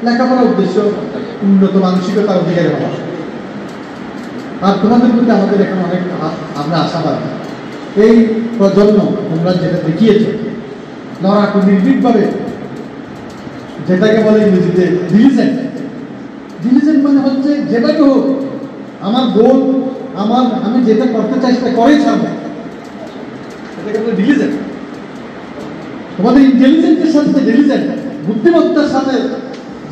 লেখাপড়ার উদ্দেশ্য উন্নত মানসিকতার অধিকারী হওয়া। আর তোমাদের প্রতি আমাদের এখন অনেক আমরা আশাবাদ। এই প্রজন্ম তোমরা যেটা দেখিয়েছ লড়াকু নির্ভীকভাবে, যেটাকে বলে ইংরেজিতে ডিলিজেন্ট। ডিলিজেন্ট মানে হচ্ছে যেটাকে হোক আমার গোল, আমি যেটা করতে চাই সেটা করেই ছাড়বো, এটাকে বলে ডিলিজেন্ট। তোমাদের ইন্টেলিজেন্টের সাথে ডিলিজেন্ট, বুদ্ধিমত্তার সাথে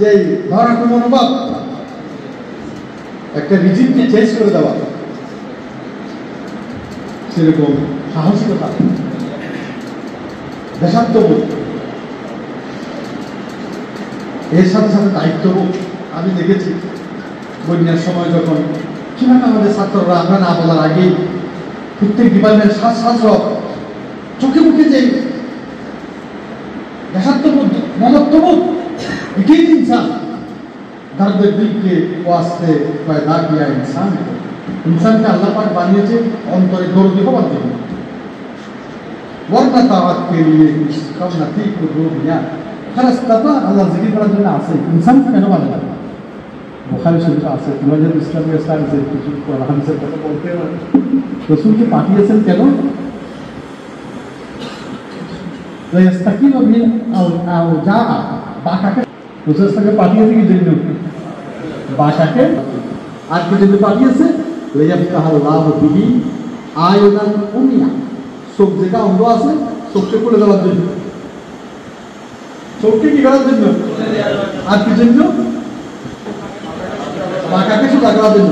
যে লড়াকু মনোভাব, একটা রিজিমকে চেঞ্জ করে দেওয়া, সেরকম সাহসিকতা, দেশাত্মবোধ, এর সাথে সাথে দায়িত্ববোধ। আমি দেখেছি বন্যার সময় যখন কিভাবে আমাদের ছাত্ররা আমরা না বলার আগেই প্রত্যেক ডিপার্টমেন্ট সব চোখে মুখে যে দেশাত্মবোধ, মমত্ববোধ, এটাই ইনসান। दर्द दिल के वास्ते पैदा किया इंसान को। इंसान का अल्लाह पाक बानिয়েছে অন্তরে দরদি হওয়ার জন্য। ওয়ার্না তাওয়াত के लिए कम नथी को दो दिया খারাস্তাতা আল্লাহ জিকির করার জন্য আছে। ইনসান কেন বানালেন? বুখারী শরীফে আছে, তোমাদের ইসলামী স্টাইল যে কিছু হাদিসের কথা বলতে হয়, রাসূলকে পাঠিয়েছেন কেন? রাস্তাকিল মিন আও জা বাকাকে রাসূলকে পাঠিয়েছে কি জন্য? বাকাকে। আর কি জন্য পাঠিয়েছে? লাইয়াফতাহুল্লাহু বিহি আয়ুনান উমিয়া, চোখ যেটা অন্ধ আছে চোখকে খুলে দেওয়ার জন্য। চোখকে কি করার জন্য? আর কি জন্য? বাকাকে সোজা করার জন্য।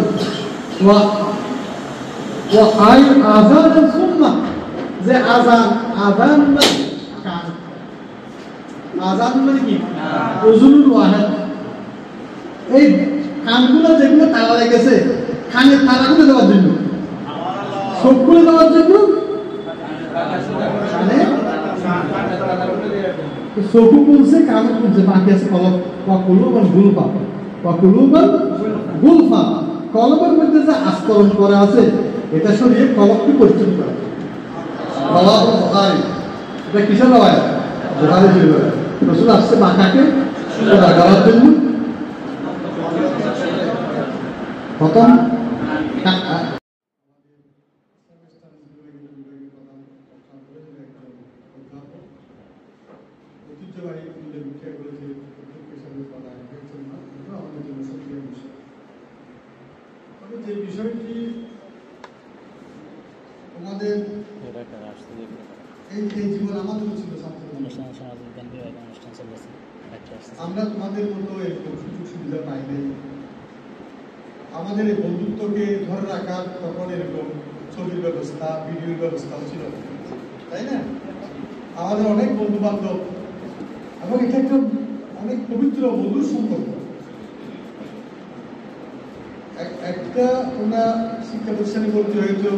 ও আযান সুন্নাহ, যে আযান মানে কান, আযান মানে কি? উযুনুল ওয়াহিদ। এই কানগুলো যেগুলো তালা লেগেছে, কানের তালা খুলে দেওয়ার জন্য, চোখ খুলে দেওয়ার জন্য, মানে চোখও খুলছে, কানও খুলছে, বাকি আছে কলব। ওয়াকুলুবান গুলফা, ওয়াকুলুবান গুলফা। কলবের মধ্যে যে আস্তরণ করা আছে এটা সরিয়ে কলবকে পরিচ্ছন্ন করে। এটা কিসের লয়? বুখারী শরীফে রাসূল আসছে বাঁকাকে সোজা করার জন্য। প্রথম যে বিষয়টি তোমাদের এই জীবন আমাদের ছিল, আমরা তোমাদের মতো এরকম সুযোগ সুবিধা পাই নাই। আমাদের এই বন্ধুত্বকে ধরে রাখার তখন এরকম ছবির ব্যবস্থা, ভিডিওর ব্যবস্থা ছিল, তাই না? আমাদের অনেক বন্ধু বান্ধব, এবং এটা একটা অনেক পবিত্র বন্ধুর সম্পর্ক। একটা তোমরা শিক্ষা প্রতিষ্ঠানে ভর্তি হয়েছে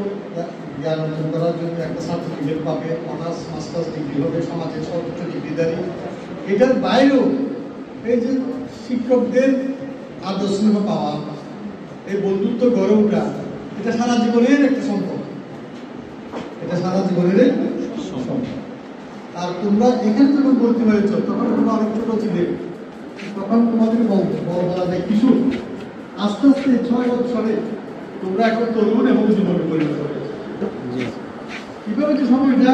জ্ঞান অর্জন করার জন্য, একটা সার্টিফিকেট পাবে, অনার্স মাস্টার্স ডিগ্রি হবে, সমাজের সর্বোচ্চ ডিগ্রিধারী। এটার বাইরেও এই যে শিক্ষকদের আদর্শ পাওয়া, এই বন্ধুত্ব গড়ে ওঠা, এটা সারা জীবনের একটা সম্পর্ক, এটা সারা জীবনের সম্পর্ক। আর তোমরা এখানে যখন ভর্তি হয়েছ তখন তোমরা অনেক ছোট ছিলে, তখন তোমাদের বলা যায় কিশোর। আস্তে আস্তে 6 বছরে তোমরা এখন তরুণ এবং যুবকে পরিণত হয়েছে। কিভাবে যে সময়টা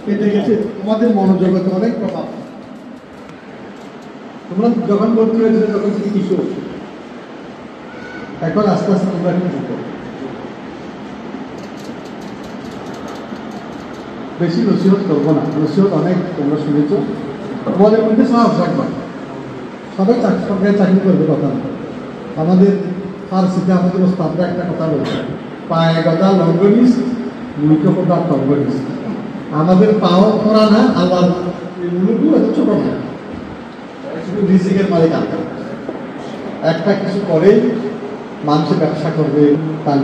কেটে গেছে, তোমাদের মনোজগতে অনেক প্রভাব। তোমরা যখন ভর্তি হয়েছিল তখন থেকে কিশোর, এখন আস্তে আস্তে তোমরা এখন যুব। বেশি নসিহত করবো না, নসিহত অনেক তোমরা শুনেছ। তোমাদের মধ্যে সাহস রাখবা, সবাই সরকারি চাকরি করবে কথা না। আমাদের ফার্সিতে আমাদের ওস্তাদরা একটা কথা বলছে, পায়ে গদা লঙ্গনিস, মুখ কথা টঙ্গনিস। আমাদের পাও করা না, আল্লাহ মুলুকু এত ছোট না, শুধু রিজিকের মালিক আল্লাহ। একটা কিছু করেই মানুষের ব্যবসা করবে, তার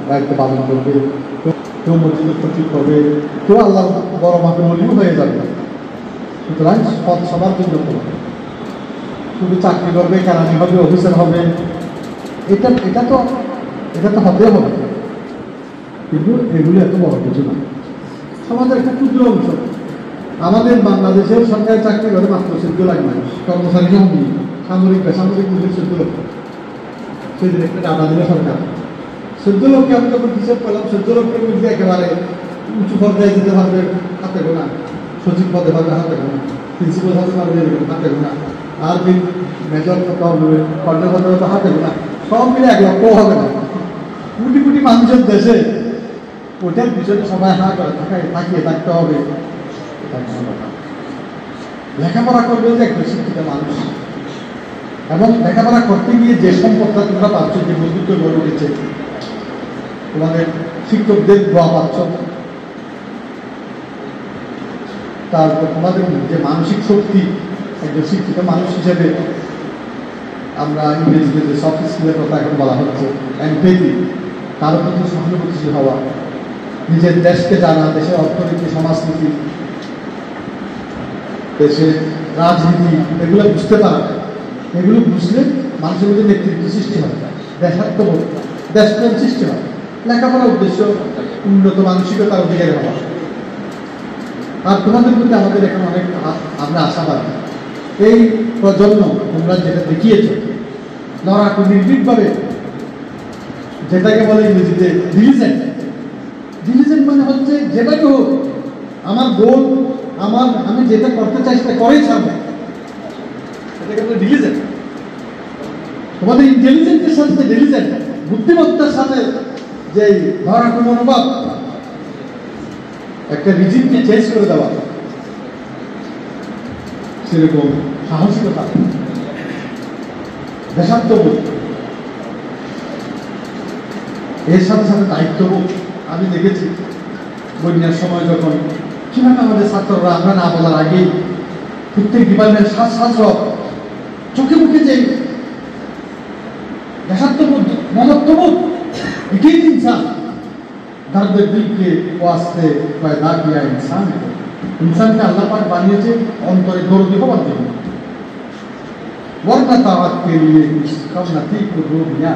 দায়িত্ব পালন করবে, কেউ মসজিদের ক্ষতি করবে, কেউ আল্লাহ বড় মাপে মলিও হয়ে যাবে। সুতরাং পথ সবার জন্য করবে, শুধু চাকরি করবে, কেরানি হবে, অফিসার হবে, এটা তো হতে হবে, কিন্তু এগুলো এত বড় কিছু না। সমাজের একটা ক্ষুদ্র অংশ। আমাদের বাংলাদেশের সরকারি চাকরি করে মাত্র 14 লাখ মানুষ, কর্মচারী সামরিক বেসামরিক মিলে 14 লক্ষ। সেদিন একটা ডাটা দিল সরকার। 14 লক্ষে আমি যখন হিসেব করলাম, 14 লক্ষের মধ্যে একেবারে উঁচু পর্যায়ে যেতে পারবে হাতে গোনা, সচিব পদে পারবে হাতে গোনা, প্রিন্সিপাল হতে পারবে হাতে গোনা, আর মেজর করতে হবে, কর্নেল হতে হবে হাতে গোনা, সব মিলে 1 লক্ষ হবে না। কোটি কোটি মানুষের দেশে ওটার পিছনে সবাই থাকিয়ে থাকতে হবে। লেখাপড়া করবে যে একটা শিক্ষিত মানুষ, এবং লেখাপড়া করতে গিয়ে যে সম্পদটা তোমরা পাচ্ছ, যে বন্ধুত্ব গড়ে উঠেছে, তোমাদের শিক্ষকদের দোয়া পাচ্ছ, তারপর তোমাদের যে মানসিক শক্তি, একজন শিক্ষিত মানুষ হিসেবে আমরা ইংরেজিতে যে সফট স্কিলের কথা এখন বলা হচ্ছে, এমপ্যাথি, তার প্রতি সহানুভূতিশীল হওয়া, নিজের দেশকে জানা, দেশের অর্থনীতি, সমাজনীতি, দেশের রাজনীতি, এগুলো বুঝতে পারা, এগুলো বুঝলে মানুষের মধ্যে নেতৃত্ব সৃষ্টি হয়, দেশাত্মবোধ, দেশপ্রেম সৃষ্টি হয়। লেখাপড়ার উদ্দেশ্য উন্নত মানসিকতার অধিকারী হওয়া। আর তোমাদের প্রতি আমাদের এখন অনেক আমরা আশাবাদী। এই প্রজন্ম তোমরা যেটা দেখিয়েছ, লড়াকু নির্ভীকভাবে, যেটাকে বলে ইংরেজিতে ডিলিজেন্ট। ডিলিজেন্ট মানে হচ্ছে যেটাকে হোক আমার গোল, আমি যেটা করতে চাই সেটা করেই ছাড়বো, এটাকে বলে ডিলিজেন্ট। তোমাদের ইন্টেলিজেন্টের সাথে ডিলিজেন্ট, বুদ্ধিমত্তার সাথে যে লড়াকু মনোভাব, একটা রিজিমকে চেঞ্জ করে দেওয়া, সেরকম সাহসিকতা, দেশাত্মবোধ, এর সাথে সাথে দায়িত্ববোধ। আমি দেখেছি বন্যার সময় যখন কিভাবে আমাদের ছাত্ররা আমরা না বলার আগেই প্রত্যেক ডিপার্টমেন্ট ছাত্র চোখে মুখে যে দেশাত্মবোধ, মমত্ববোধ, এটাই ইনসান। দর্দের দিলকে ওয়াস্তে পয়দা কিয়া ইনসান। ইনসানকে আল্লাহ পাক বানিয়েছে অন্তরে দরদি হওয়ার জন্য। ওয়ারনা তাওয়াত কে লিয়ে কুছ কম নথি কো দো দুনিয়া।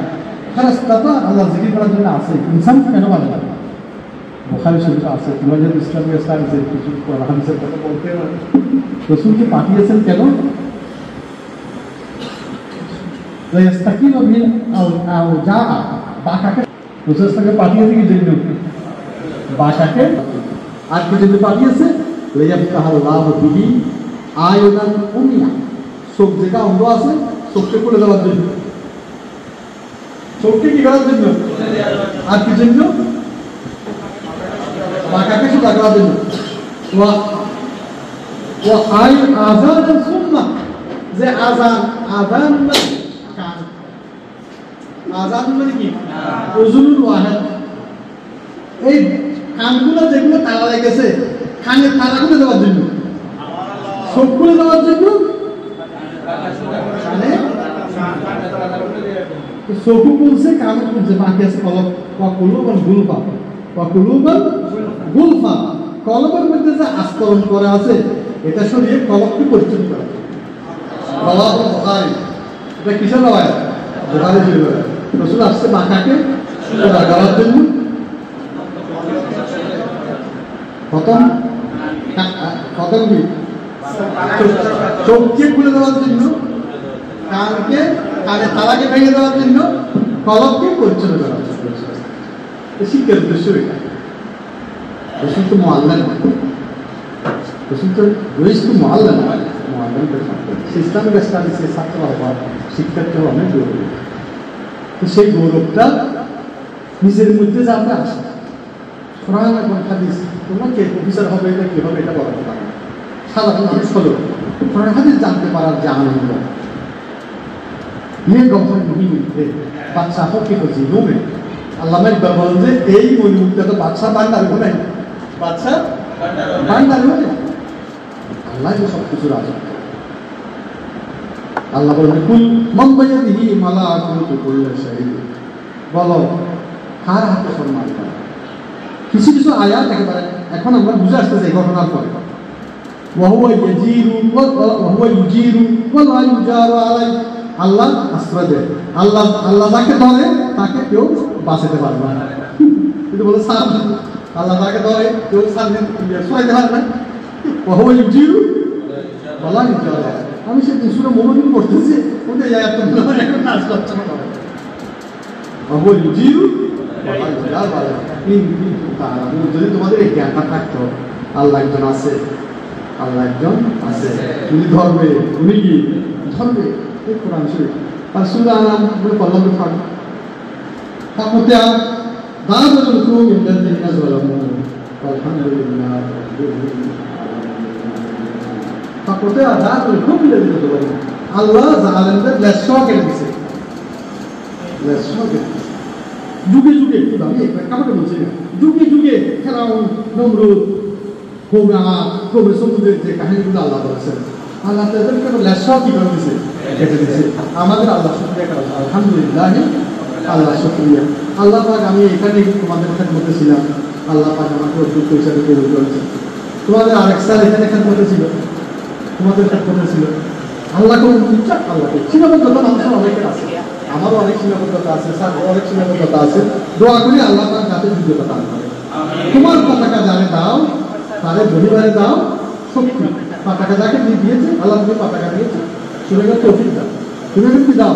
খারাস্তাতা আল্লাহ জিকির করার জন্য আছে। ইনসান কেন বানালেন? বুখারী শরীফে আছে, তোমাদের ইসলামের সাথে কিছু হাদিসের কথা বলতে হয়। রাসূলকে পাঠিয়েছেন কেন? রাস্তাকিম বিল আওজা, বাঁকাকে রাসূলকে পাঠিয়েছে কি জন্য? বাঁকাকে। আর কি জন্য পাঠিয়েছে? লিয়াফতাহাল্লাহু বিহি আয়ুনান উমিয়া, চোখ যেটা অন্ধ আছে চোখকে খুলে দেওয়ার জন্য। চোখকে কি করার জন্য? আর কি জন্য? বাঁকাকে সোজা করার জন্য। ওয়া আই আযান সুন্নাহ, যে আযান, আযান মানে কান, আযান মানে কি? উযুনুল ওয়াহিদ। এই কানগুলো যেগুলো তালা লেগেছে, কানের তালা খুলে দেওয়ার জন্য, চোখ খুলে দেওয়ার জন্য, চোখও খুলছে, কানও খুলছে, বাকি আছে কলব। ওয়াকুলুবান গুলফা, ওয়াকুলুবান গুলফা। কলবের মধ্যে যে আস্তরণ করা আছে, এটা সরিয়ে কলবকে পরিচ্ছন্ন করা। রাওয়াহুল বুখারী, এটা কিসের রাওয়ায়াত? বুখারী শরীফের। রাসূল আসছে বাঁকাকে সোজা করার জন্য। প্রথম কি? চোখকে খুলে দেওয়ার জন্য, কানের তালাকে ভেঙে দেওয়ার জন্য, কলবকে পরিচ্ছন্ন করার জন্য। শিক্ষার উদ্দেশ্য এটা। রসুল তো মুআল্লিম, রসুল তো রইস তো মুআল্লিম, ইসলামিক স্টাডিজের ছাত্র হওয়া, শিক্ষার্থী হওয়া অনেক গৌরব। তো সেই গৌরবটা নিজের মধ্যে যে আমরা আসি, কোরআন এবং হাদিস, তোমরা কে অফিসার হবে, এটা কি হবে, এটা বলাতে পারে না। সাধারণ মানুষ হলো কোরআন হাদিস জানতে পারার যে আনন্দ, ये गौहर नहीं मिलते बादशाहों के खजीनों में। আল্লামা ইকবাল বলেন যে এই মণিমুক্তা তো বাদশাহ ভান্ডারে নাই, বাদশাহ ভান্ডারে নেই। আল্লাহ যে সব কিছু রাজা। আল্লাহ বলেন কুল মান বিয়াদিহি মালাকুতু কুল্লি শাই, বলো কার হাতে সম্মান করা। কিছু কিছু আয়াত একেবারে এখন আমরা বুঝে আসতেছি এই ঘটনার পরে। ওয়াহুয়া ইয়াজিরু ওয়াহুয়া ইউজিরু ওয়া লা ইউজারু আলাইহি, আল্লাহ আশ্রয় দেয়। আল্লাহ যাকে ধরে তাকে কেউ বাঁচাতে পারবে না। কিন্তু বলে সার, আল্লাহ যাকে ধরে কেউ সরাইতে পারবে না। ওয়াহুয়া ইউজিরু ওয়া লা ইউজারু আলাইহি, আমি সেদিন শুনে মনোযোগ করতেছি ওদের এখন নাচ করছে না বলি যদি তোমাদের এই জ্ঞানটা থাকতো আল্লাহ একজন আছে, আল্লাহ একজন আছে, উনি ধরবে, উনি কি ধরবে এই কোরআন শরীফ আর সূরা আনাম বলে পড়লাম ফাঁক ফাঁকতে দাঁড়ানো ইন্দ্রিয়া জালামু আলহামদুলিল্লাহ ফাঁকতে দাঁড়ানো খুব দিতে পারি আল্লাহ জালেমদের লেসা কেটে দিছে, লেসা কেটে দিছে যুগে যুগে আমি কামাকে বলছি না, যুগে যুগে ফেরাউন নমরুদ হোগা কবে সমুদ্রের যে কাহিনীগুলো আল্লাহ বলেছেন আল্লাহ তাদেরকে লেসা কি করে দিছে, কেটে দিছে। আমাদের আল্লাহ শুকরিয়া করা আলহামদুলিল্লাহ, আল্লাহ শুকরিয়া। আল্লাহ পাক আমি এখানে তোমাদের খেদমতে ছিলাম, আল্লাহ পাক আমাকে অদ্ভুত হিসাবে কবুল করেছে। তোমাদের আরেক সাল এখানে খেদমতে ছিল, তোমাদের খেদমতে ছিল, আল্লাহকে উচ্চার আল্লাহকে সীমাবদ্ধতা মানুষের অনেকের আছে, আমারও অনেক সীমাবদ্ধতা আছে, স্যার অনেক সীমাবদ্ধতা আছে। দোয়া করি আল্লাহ পাক যাতে যোগ্যতা দান করে। তোমার পতাকা যারে দাও তারে পরিবারে দাও শক্তি, পতাকা যাকে দিয়েছে আল্লাহ তুমি পতাকা দিয়েছে সেটাকে তৌফিক দাও, তুমি কি দাও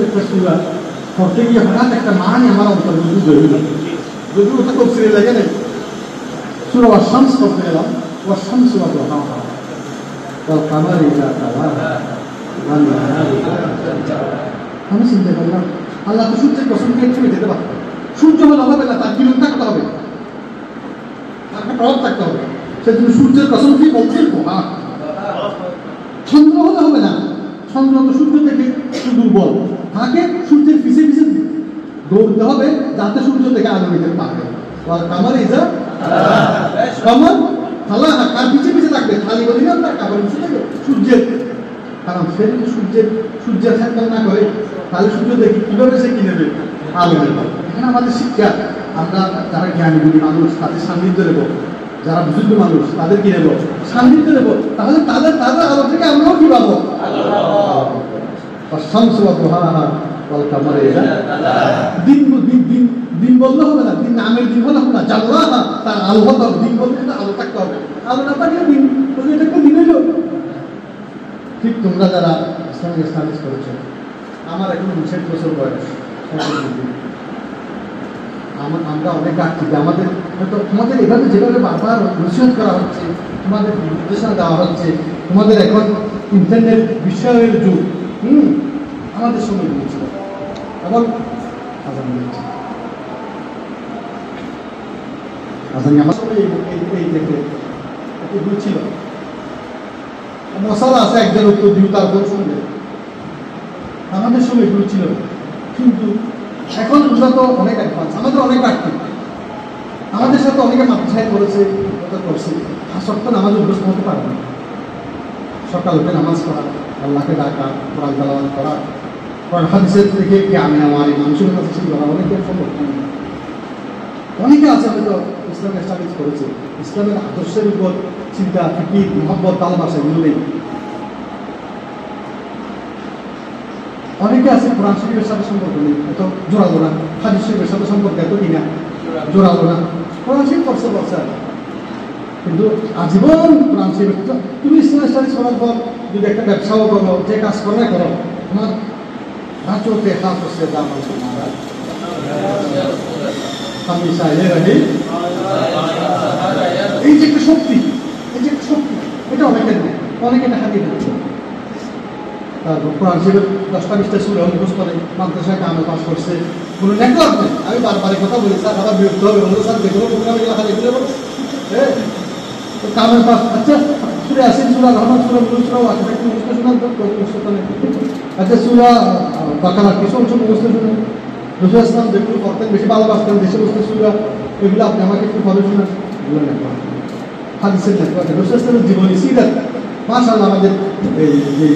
একটা সূরা পড়তে গিয়ে হঠাৎ একটা মান আমার অন্তর্ভুক্ত জরুরি, যদি ওটা তফসিরে লাগে নাই সূরা ওয়াশ-শামস পড়তে গেলাম, ওয়াশ-শামস ওয়া দুহাহা ওয়াল কামারি ইযা তালাহা ওয়ান নাহারি ইযা তাজাল্লা। আমি চিন্তা করলাম আল্লাহ তো সূর্যের কসম দিয়ে থেমে যেতে পারত, সূর্য হলে হবে না, তার কিরণ থাকতে হবে, তার একটা প্রভাব থাকতে হবে, সেজন্য সূর্যের কসম দিয়ে বলছেন হ্যাঁ। চন্দ্র হলে হবে না, চন্দ্র তো সূর্য থেকে একটু দুর্বল, তাকে সূর্যের পিছে পিছে দৌড়তে হবে যাতে সূর্য থেকে আলো নিতে পারে। কামার ইজা কামার খালা কার পিছে পিছে থাকবে, খালি বলি না তার কামার পিছে থাকবে সূর্যের, কারণ সে যদি সূর্যের খেদমত না করে তাহলে সূর্য দেখি কিভাবে সে কি নেবে আলো নেবে। এখানে আমাদের শিক্ষা, আমরা যারা জ্ঞানী গুণী মানুষ তাদের সান্নিধ্য নেব, যারা বুজুর্গ মানুষ তাদের কি নেব সান্নিধ্য নেব, তাহলে তাদের তাদের আলো থেকে আমরাও কি পাবো। দিন বললে হবে না, দিন নামের দিন হলে হবে না, জানলা তার আলো হতে হবে, দিন বলতে আলো থাকতে হবে, আলো না থাকলে দিন এটা একটা দিন হইল। ঠিক তোমরা যারা ইসলামিক স্টাডিজ করেছো, আমার এখন 60 বছর বয়স, আমরা অনেক ঘাটতি, আমাদের হয়তো তোমাদের এভাবে যেভাবে বারবার নসিহত করা হচ্ছে, তোমাদের নির্দেশনা দেওয়া হচ্ছে, তোমাদের এখন ইন্টারনেট বিষয়ের যুগ, আমাদের সময় দিয়েছিল এবং আজান দিয়েছে, আজানি আমার সময় এই থেকে এগুলো ছিল, মশালা আছে একজন উত্তর দিও তারপর শুনবে, আমাদের সময় এগুলো ছিল। কিন্তু এখন তোমরা তো অনেক অ্যাডভান্স, আমাদের অনেক ঘাটতি, আমাদের সাথে অনেকে মাদ্রাসায় করেছে করছে, আর সত্ত্বেও নামাজ অভ্যস্ত হতে পারবে না। সকাল উঠে নামাজ পড়া, আল্লাহকে ডাকা, কোরআন তেলাওয়াত করা, কোরআন হাদিসের থেকে জ্ঞান নেওয়া, মানুষের কাছে শিখে করা অনেকের সম্ভব হয় না। অনেকে আছে হয়তো ইসলামের স্টাডিজ করেছে, ইসলামের আদর্শের উপর চিন্তা, ফিকির, মহব্বত, ভালোবাসা এগুলো নেই। অনেকে আছে কোরআন শরীফের সাথে সম্পর্ক নেই, এত জোরালো না, হাদিস শরীফের সাথে সম্পর্ক এত কিনা জোরালো না, কোরআন শরীফ পড়ছে কিন্তু আজীবন কোরআন শরীফ। তুমি ইসলামের স্টাডিজ করার পর যদি একটা ব্যবসাও করো, যে কাজ করো না করো, তোমার রাজতে হাত হচ্ছে দাম হামেশা এই যে একটা শক্তি, এই যে একটা শক্তি, এটা অনেকের নেই, অনেকে এটা হারিয়ে ফেলছে। কোরআন শরীফের 10টা-20টা সূরা মুখস্থ করে মাদ্রাসায় কামে পাস করছে, কোনো নেটওয়ার্ক নেই। আমি বারবার কথা বলি, স্যার আবার বিরক্ত হবে, বলবো স্যার যেগুলো প্রোগ্রামে গেলে খালি এগুলো বলো কামের পাস। আচ্ছা সূরা ইয়াসিন, সূরা রহমান, সূরা মুলক, সূরা ওয়াকিয়া একটু মুখস্থ শোনান তো, মুখস্থ নেই। আচ্ছা সূরা বাকারা কিছু অংশ মুখস্থ শুনুন, রাসূল ইসলাম যেগুলো করতেন বেশি ভালোবাসতেন, দেশে বসতে সূরা, এগুলো আপনি আমাকে একটু পড়ে শোনান। এগুলো নেটওয়ার্ক, হাদিসের নেটওয়ার্ক, রাসূল ইসলামের জীবনী সিরাত, মাশাআল্লাহ। আমাদের এই যে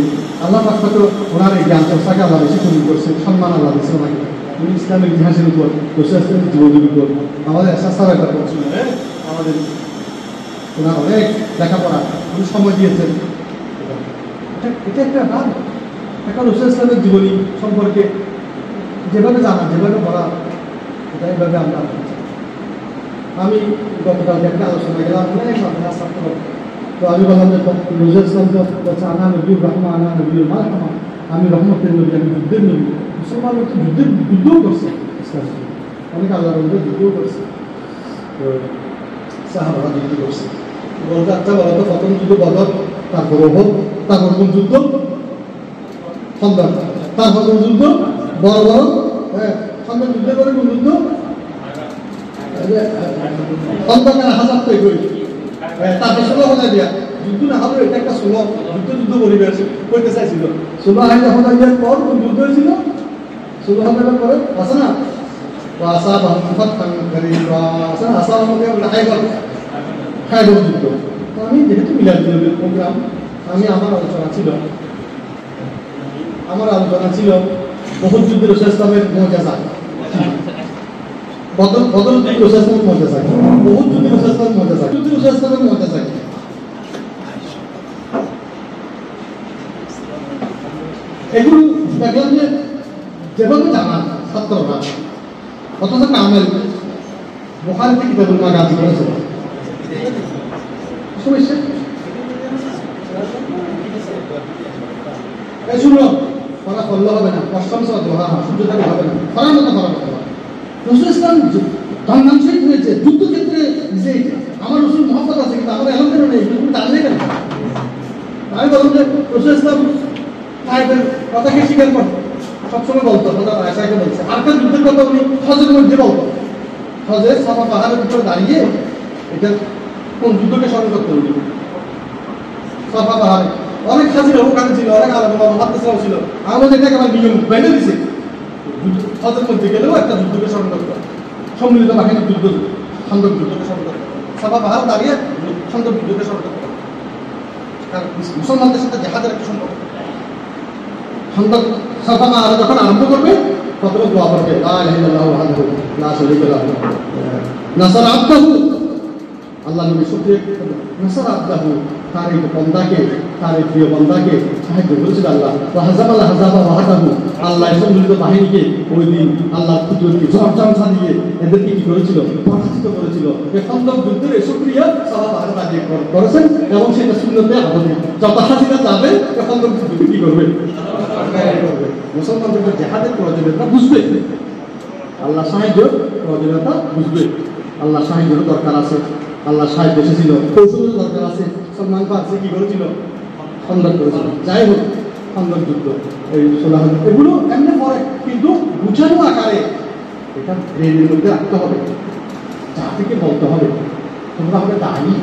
আল্লাহ পাক তো ওনার এই জ্ঞান চর্চাকে আল্লাহ বেশি কবুল করছে, সম্মান আল্লাহ দিচ্ছে ওনাকে। উনি ইসলামের ইতিহাসের উপর, রাসূল ইসলামের জীবনের উপর আমাদের এহসাস একটা করছিল, আমাদের ওনার অনেক লেখাপড়া উনি সময় দিয়েছেন। এটা একটা ভাব, একটা রাসূল ইসলামের জীবনী সম্পর্কে যেভাবে জানা, যেভাবে পড়া, এটা এইভাবে আমরা আমি গতকালকে একটা আলোচনা গেলাম অনেক মাদ্রাসা ছাত্র, তো আমি বললাম যে নজরুল ইসলাম বলছে আনা নবী রহমা আনা নবী মারহামা, আমি রহমতের নবী, আমি যুদ্ধের নবী। মুসলমান হচ্ছে যুদ্ধও করছে, অনেক আল্লাহর মধ্যে যুদ্ধও করছে, তো সাহাবারা যুদ্ধ করছে। বলতে আচ্ছা বলো তো প্রথম যুদ্ধ বদর, তারপর ওহদ, তারপর কোন যুদ্ধ? খন্দক, তারপর কোন যুদ্ধ? বড় বড় খন্দক যুদ্ধের পরে কোন যুদ্ধ? খন্দকের হাজার তৈরি করি, তারপর 16 হাজার দিয়া যুদ্ধ না হলো, এটা একটা 16 যুদ্ধ পরিবেশ করতে চাইছিল। 16 হাজার পর কোন যুদ্ধ হয়েছিল? 16 হাজারের পরে আছে না আসা যুদ্ধ। তো আমি যেহেতু মিলাদ প্রোগ্রাম, আমি আমার আলোচনা ছিল বহুত যুদ্ধের রসুল ইসলামের মর্যাদা, বদর যুদ্ধের রসুল ইসলামের মর্যাদা, বহুত যুদ্ধের রসুল ইসলামের মর্যাদা, যুদ্ধের রসুল ইসলামের মর্যাদা। এগুলো দেখলাম যে যেভাবে জানান ছাত্ররা, অথচ কামেল বুখারী থেকে কিতাবুল মাগাজি করেছে সমস্যা। এই শুনো, ফলা করলে হবে না, অষ্টম সহ দোহা সূর্যটাকে হবে না, ফলার মতো ফলা করতে হবে। রসুল ইসলাম ধর্মান শহীদ হয়েছে যুদ্ধক্ষেত্রে, যে আমার রসুল মহব্বত আছে কিন্তু আমার এমন কেন নেই, জানলে কেন? আমি বললাম যে রসুল ইসলাম কথাকে স্বীকার করতো, সবসময় বলতো, কথা আয়সাকে বলছে। আরেকটা যুদ্ধের কথা উনি হজের মধ্যে বলতো, হজের সাফা পাহাড়ের উপরে দাঁড়িয়ে, এটা কোন যুদ্ধকে স্মরণ করতে উনি সাফা পাহাড়ে অনেক হাজিরা ওখানে ছিল, অনেক আলাদা মহাত্মাও ছিল, আমাদের এটাকে আমার নিয়ম বেঁধে দিছে, হজের মধ্যে গেলেও একটা যুদ্ধকে স্মরণ করতো, সম্মিলিত বাহিনীর যুদ্ধ, খন্দক যুদ্ধকে স্মরণ করতো, সাফা পাহাড় দাঁড়িয়ে খন্দক যুদ্ধকে স্মরণ করতো, কারণ মুসলমানদের সাথে জাহাজের একটা সম্পর্ক। খন্দক সাফা পাহাড় যখন আরম্ভ করবে প্রথমে দোয়া করবে লা ইলাহা ইল্লাল্লাহু ওয়াহদাহু লা শারীকা লাহু নাসারা আবদাহু, আল্লাহ নবী শুকরিয়া নাসারা আবদাহু, তার এই বন্দাকে, তার এই প্রিয় বন্দাকে সাহায্য করেছিল আল্লাহ। হাজাবাল হাজাবা ওয়াহদাহু, আল্লাহ সম্মিলিত বাহিনীকে ওই দিন আল্লাহ কুদরতকে ঝড়ঝামসা দিয়ে এদেরকে কি করেছিল? পরাজিত করেছিল। এই খন্দক যুদ্ধের শুকরিয়া সাহাবারা দাঁড়িয়ে করেছেন এবং সেটা সুন্নতে আবদ্ধ। যত হাজিরা যাবে খন্দক যুদ্ধকে কি করবে? মুসলমানদের জেহাদের প্রয়োজনীয়তা বুঝবে, আল্লাহ সাহায্য প্রয়োজনীয়তা বুঝবে, আল্লাহ সাহায্যের দরকার আছে, আল্লাহ সাহায্য এসেছিল, কৌশলের দরকার আছে। সলমান ফার্সি কি করেছিল? খন্দক করেছিল। যাই হোক, খন্দক যুদ্ধ, এই 16 এগুলো এমনি পরে, কিন্তু বুঝানো আকারে এটা ব্রেনের মধ্যে রাখতে হবে, জাতিকে বলতে হবে তোমরা হবে দায়ী,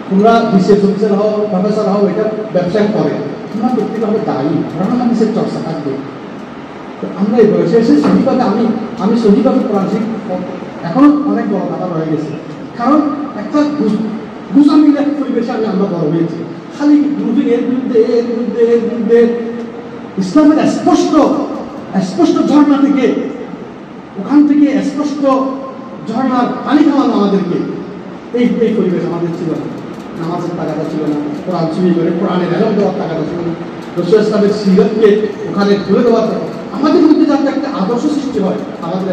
তোমরা বিশেষ অফিসার হও, প্রফেসর হও, এটা ব্যবসায় করে, তোমরা ব্যক্তিগতভাবে দায়ী, কোরআন হাদিসের চর্চা থাকবে। তো আমরা এই বয়সে এসে সহিভাবে আমি সহিভাবে কোরআন এখনো অনেক বড় কথা রয়ে গেছে, কারণ একটা গুজামিল এক পরিবেশে আমরা বড় হয়েছি, খালি গ্রুপিং এর বিরুদ্ধে ইসলামের স্পষ্ট ঝর্ণা থেকে, ওখান থেকে স্পষ্ট ঝর্ণার পানি খাওয়ানো আমাদেরকে, এই পরিবেশ আমাদের ছিল না। নামাজের টাকাটা ছিল না, কোরআন চুরি করে কোরআনের এলম দেওয়ার টাকাটা ছিল না, রসুল ইসলামের সিরতকে ওখানে তুলে দেওয়ার টাকা, আমাদের মধ্যে যাতে একটা আদর্শ সৃষ্টি হয়। আমাদের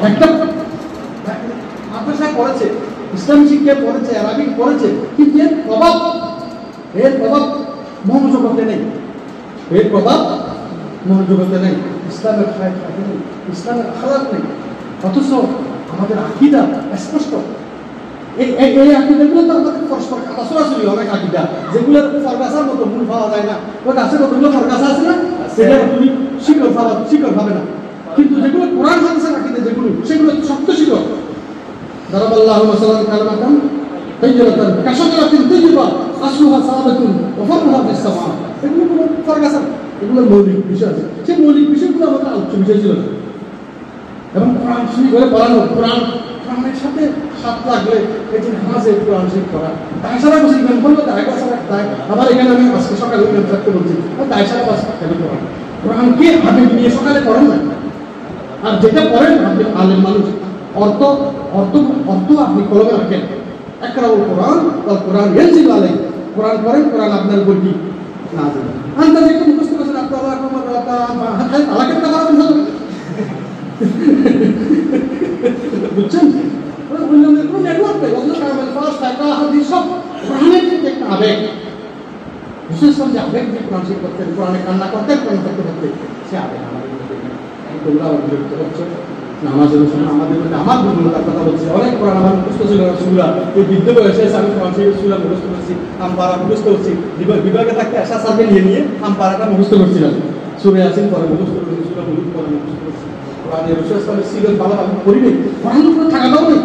একটা মাদ্রাসা করেছে, ইসলামী শিক্ষা পড়েছে, আরবিক পড়েছে, কিন্তু এর প্রভাব মনোজগতে নেই, ইসলামের নেই, ইসলামের আখলাক নেই। অথচ আমাদের আকিদা স্পষ্ট, এই আকিদাগুলো তো আমাদের পরস্পর কাটা সরাসরি অনেক আকিদা, যেগুলো ফরগাছার মতো মূল পাওয়া যায় না, ওই গাছের মতগুলো ফরগাছা আছে না, সেটা তুমি শিকড় পাবে না, কিন্তু যেগুলো কোরআন হাদিসের আকিদা সেগুলো শক্ত শিকড়। দারাবাল্লাহু মাসালান কালামাতান তাইয়্যিবাতান কাশাজারাতিন তাইয়্যিবা আসলুহা সাবাতুন ওয়া ফারউহা ফিস সামা, এগুলো কোনো ফরগাছা, এগুলো মৌলিক বিষয় আছে, সেই মৌলিক বিষয়গুলো আমাদের আলোচ্য বিষয় ছিল না। এবং কোরআন শুরু করে পড়ানো, কোরআনের সাথে সাথ লাগলে এই যে নামাজে কোরআন শরীফ পড়া, তাই সারা বসে ইমাম বললো আবার এখানে আমি আজকে সকালে ইমাম থাকতে বলছি, তাই সারা বাস পড়া কোরআনকে আবেগ নিয়ে সকালে পড়েন না, আর যেটা পড়েন আপনি আলেম মানুষ, অর্থ আপনি কলমে রাখেন, একরাউ কোরআন ইয়ানজিলু আলাইহি, কোরআন পড়েন, কোরআন আপনার উপর কি নাযিল। আন্দাজে একটু মুখস্থ করেছেন, আপনারা আলাকের না পারবেন, বুঝছেন? উন্নয়নের কোনো নেটওয়ার্ক নেই, অন্য কারণে টাকা হাতি সব কোরআনের কিন্তু একটা আবেগ, বিশেষ করে যে আবেগ যে কোরআন শিখ করতেন, কোরআনে কান্না করতেন, কোরআন করতে করতে সে আবেগ আমাদের মধ্যে নেই। তোমরা আমার বিরক্ত হচ্ছে নামাজের সময় আমাদের মধ্যে আমার দুর্বলতার কথা বলছি। অনেক কোরআন আমার মুখস্থ ছিল সুরা, এই বৃদ্ধ বয়সে এসে আমি কোরআন শিখের সুরা মুখস্থ করছি, আমপারা মুখস্থ করছি, বিভাগে থাকতে আশা সাথে নিয়ে আমপারাটা মুখস্থ করছিলাম, সুরে আসিন পরে মুখস্থ করছি, সুরা মুলুক পরে মুখস্থ করছি। কোরআনের রসুল ইসলামের সিরিয়াল ভালো আমি করিনি, কোরআন উপরে থাকাটাও নেই,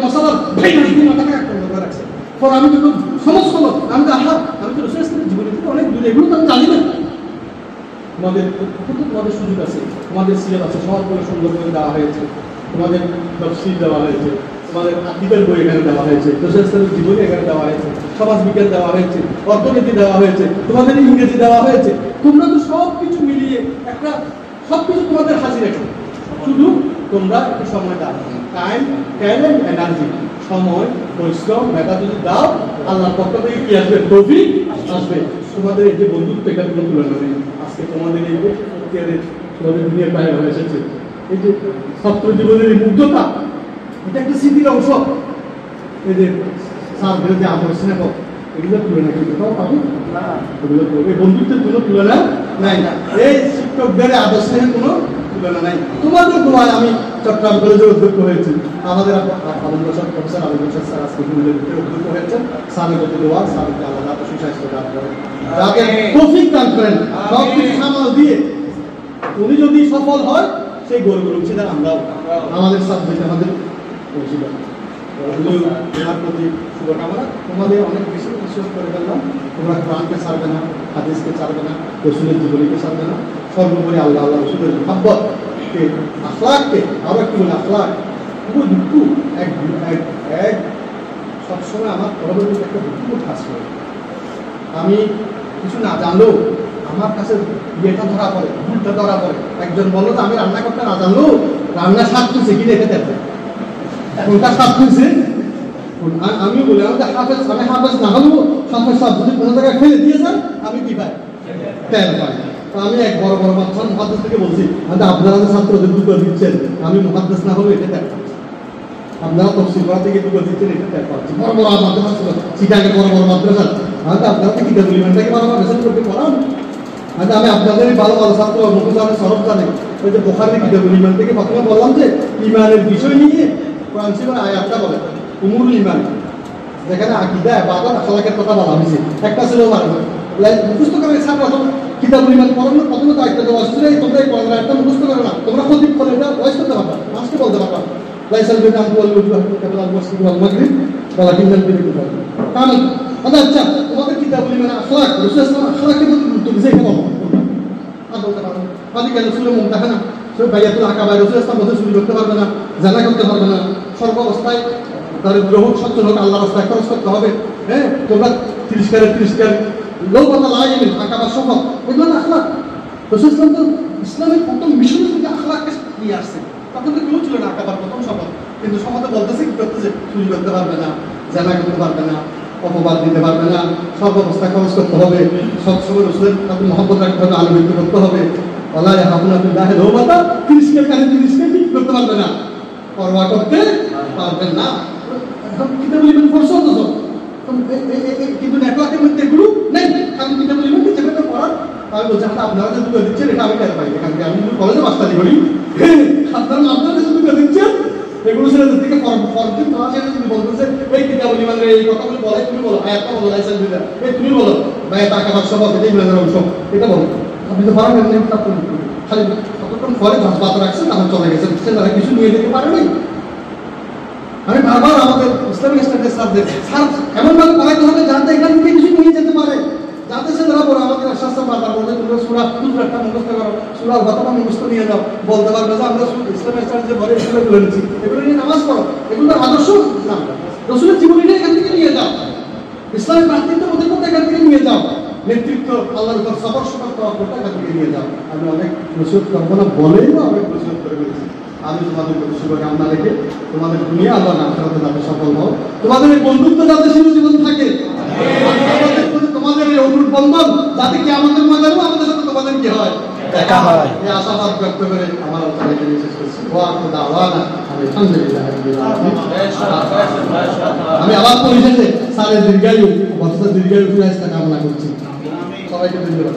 মশালার ভাই মাথাটা একটা রাখছে। পরে আমি যখন সমস্ত আমি তো আহা আমি তো রসুল ইসলামের জীবনে থেকে অনেক দূরে, এগুলো তো আমি জানি না। তোমাদের তোমাদের সুযোগ আছে, তোমাদের সিরিয়াল আছে, সবগুলো সুন্দর করে দেওয়া হয়েছে, তোমাদের তফসিল দেওয়া হয়েছে, তোমাদের আকিদার বই এখানে দেওয়া হয়েছে, রসুল ইসলামের জীবনী এখানে দেওয়া হয়েছে, সমাজ বিজ্ঞান দেওয়া হয়েছে, অর্থনীতি দেওয়া হয়েছে, তোমাদের ইংরেজি দেওয়া হয়েছে। তোমরা তো সব কিছু মিলিয়ে একটা সবকিছু তোমাদের হাজির রেখো, শুধু তোমরা একটু সময় দাও, টাইম, ট্যালেন্ট, এনার্জি, সময়, পরিশ্রম, মেধা যদি দাও, আল্লাহর পক্ষ থেকে কি আসবে? তৌফিক আসবে। তোমাদের এই যে বন্ধুত্ব, এটা কোনো তুলনা নেই। আজকে তোমাদের এই যে তোমাদের দুনিয়ার বাইরে হয়ে এসেছে, এই যে ছাত্র জীবনের এই মুগ্ধতা, এটা একটা স্মৃতির অংশ। এই যে স্যার বিরোধী আদর স্নেহ, এগুলো তুলনা কিন্তু তাও পাবো না, এগুলো এই বন্ধুত্বের কোনো তুলনা নাই, এই শিক্ষকদের আদর স্নেহের কোনো তুলনা নাই। তোমাদের দোয়ায় আমি চট্টগ্রাম কলেজের অধ্যক্ষ হয়েছি, আমাদের প্রফেসর আবুল বশর স্যার আজকে অধ্যক্ষ হয়েছেন। স্যারের প্রতি দোয়া, স্যারকে আল্লাহ সুস্বাস্থ্য দান করেন, তাকে তৌফিক দান করেন, সব কিছু সামাল দিয়ে উনি যদি সফল হয় সেই গৌরবের অংশীদার আমরাও, আমাদের সাবজেক্ট আমাদের অংশীদার। দেওয়ার প্রতি শুভকামনা। তোমাদের অনেক বেশি বিশ্বাস করে ফেললাম, তোমরা কোরআনকে ছাড়বে না, হাদিসকে ছাড়বে না, রসুলের জীবনীকে ছাড়বে না, সর্বোপরি আল্লাহ আল্লাহ রসুলের মহব্বতকে, আখলাককে, আরো একটু বলে আখলাক খুবই দুঃখ এক সবসময় আমার পরবর্তী একটা দুঃখ কাজ করে। আমি কিছু না জানলেও আমার কাছে ইয়েটা ধরা পড়ে, ভুলটা ধরা পড়ে। একজন বললো যে আমি রান্না করতে না জানলেও রান্না স্বাদ করছে কি দেখে দেখবে, কোনটা স্বাদ করছে। আমি বলি আমি হাফেজ না হলেও সাথে সাথ যদি কোনো জায়গায় ফেলে দিয়েছেন আমি কি পাই? তেল পাই। আমি এক বড় বড় মাত্রা মহাদ্দেশ থেকে বলছি, আপনারা ছাত্রদের দুটো দিচ্ছেন, আমি মহাদ্দেশ না হলেও এটা দেখ পাচ্ছি, আপনারা তফসিল করা থেকে দুটো দিচ্ছেন, এটা দেখ পাচ্ছি। বড় বড় মাদ্রাসা ছিল চিটাকে, বড় বড় মাদ্রাসা, আপনারা তো কিতাবুল ইমানটাকে বারবার রেসেন্ট করতে পড়ান। আমি আপনাদের ভালো ভালো ছাত্র মুখোশানের সরব জানে, ওই যে বুখারী কিতাবুল ইমান থেকে প্রথমে বললাম যে ইমানের বিষয় নিয়ে কোরআন শরীফের আয়াতটা বলে উমুরুল ইমান, যেখানে আকীদা, ইবাদত, আখলাকের কথা বলা হয়েছে। একটা ছিল মুখস্থ করে ছাত্র কিতাবুল ইমান পড়ানোর প্রথমে দায়িত্ব দেওয়া হয়েছিল, তোমরা এই পড়ানোর একটা মুখস্থ করো না, তোমরা প্রদীপ করে এটা ভয়েস করতে পারবা, মাসকে বলতে পারবা। লাইসাল বিন আবু আল মসজিদ ওয়াল মাগরিব ওয়ালা কিনাল বিন কারণ আচ্ছা তোমাদের কিতাবুল ইমান আখলাক, রাসূল সাল্লাল্লাহু আলাইহি আখলাকের প্রতি গুরুত্ব দিয়েছে, এখানে বলতে পারো আদিকে রাসূলের মুমতাহানা বাইয়াতুল আকাবা, রাসূল সাল্লাল্লাহু আলাইহি চুরি করতে পারবে না, জানা করতে পারবে না, সর্ব অবস্থায় দারিদ্র হোক সচ্ছল হোক আল্লাহর রাস্তায় খরচ করতে হবে। হ্যাঁ, তোমরা 30 ক্যারেট 30 ক্যারেট লৌহতা লাগাইবেন, আকাবার শপথ, এগুলো না আখলাক। রাসূল সাল্লাল্লাহু আলাইহি ইসলামের প্রথম মিশনের থেকে আখলাককে নিয়ে আসছে। তখন তো কেউ ছিল না আকাবার প্রথম শপথ, কিন্তু শপথে বলতেছে কি করতেছে, চুরি করতে পারবে না, জানা করতে পারবে না, অপবাদ দিতে পারবে না, সর্ব অবস্থায় খরচ করতে হবে, সবসময় রসুলের প্রতি মহব্বত রাখতে হবে, আনুগত্য করতে হবে। আল্লাহ হাফুনাতুল্লাহি লৌহতা 30 ক্যারেট 30 ক্যারেট করতে পারবে না, পরোয়া করতে পারবেন না। কিতাবুল ইমান পড়ছো তো, কিন্তু নেটওয়ার্কের মধ্যে এগুলো নেই, আমি কিতাবুল ইমান কি যেটা পড়ার আমি বলছি আপনারা যে দুটো দিচ্ছেন এটা আমি টের পাই, এখান থেকে আমি কলেজে মাস্টারি করি, আপনারা যে দুটো দিচ্ছেন এগুলো ছেড়ে থেকে ফরটিন তোমার ছেড়ে তুমি বলতেছে এই কিতাবুল ইমানের এই কথাগুলো বলে, তুমি বলো আয়াতটা বলো, লাইসেন্স দিতে এই তুমি বলো ভাই টাকা বাক্স হবে এটাই ইমানের অংশ, এটা বলো। আপনি তো পারেন না, খালি কতক্ষণ পরে বাত রাখছেন তখন চলে গেছেন, তারা কিছু নিয়ে যেতে পারে নাই। আমি বারবার আমাদের ইসলামিক স্টাডিজ স্যারদের স্যার এমনভাবে পড়াইতে হবে যাতে এখান থেকে কিছু নিয়ে যেতে পারে, যাতে সে তারা বলে আমাদের আশ্বাস বারবার বলতে তোমরা সুরা একটা মুখস্থ করো, সুরার কথাটা মুখস্থ নিয়ে যাও, বলতে পারবে যে আমরা ইসলামিক স্টাডিজ যে বলে এগুলো তুলে নিচ্ছি, এগুলো নিয়ে নামাজ পড়ো, এগুলোর আদর্শ না, রসুলের জীবনীটা এখান থেকে নিয়ে যাও, ইসলামের প্রার্থিত্ব অধিকতা এখান থেকে নিয়ে যাও, নেতৃত্ব আল্লাহর উপর সফর সফরটা এখান থেকে নিয়ে যাও। আমি অনেক নসিহত করবো না বলেই না অনেক নসিহত করে ফেলেছি। আমি তোমাদের প্রতি শুভকামনা রেখে তোমাদের দুনিয়া আল্লাহ আখিরাতে যাতে সফল হও, তোমাদের এই বন্ধুত্ব যাতে চিরজীবন থাকে, তোমাদের এই অনুরোধ বন্ধন যাতে কিয়ামতের ময়দানেও আমাদের সাথে তোমাদের কি হয়, দেখা হয়। এই আশাবাদ ব্যক্ত করে আমার আলোচনা এখানে শেষ করছি। ওয়া আখিরু দাওয়ানা আলহামদুলিল্লাহি রাব্বিল আলামিন। আমি আবার পরিশেষে স্যারের দীর্ঘায়ু বছর দীর্ঘায়ু ফিরাজ কামনা করছি। সবাইকে ধন্যবাদ।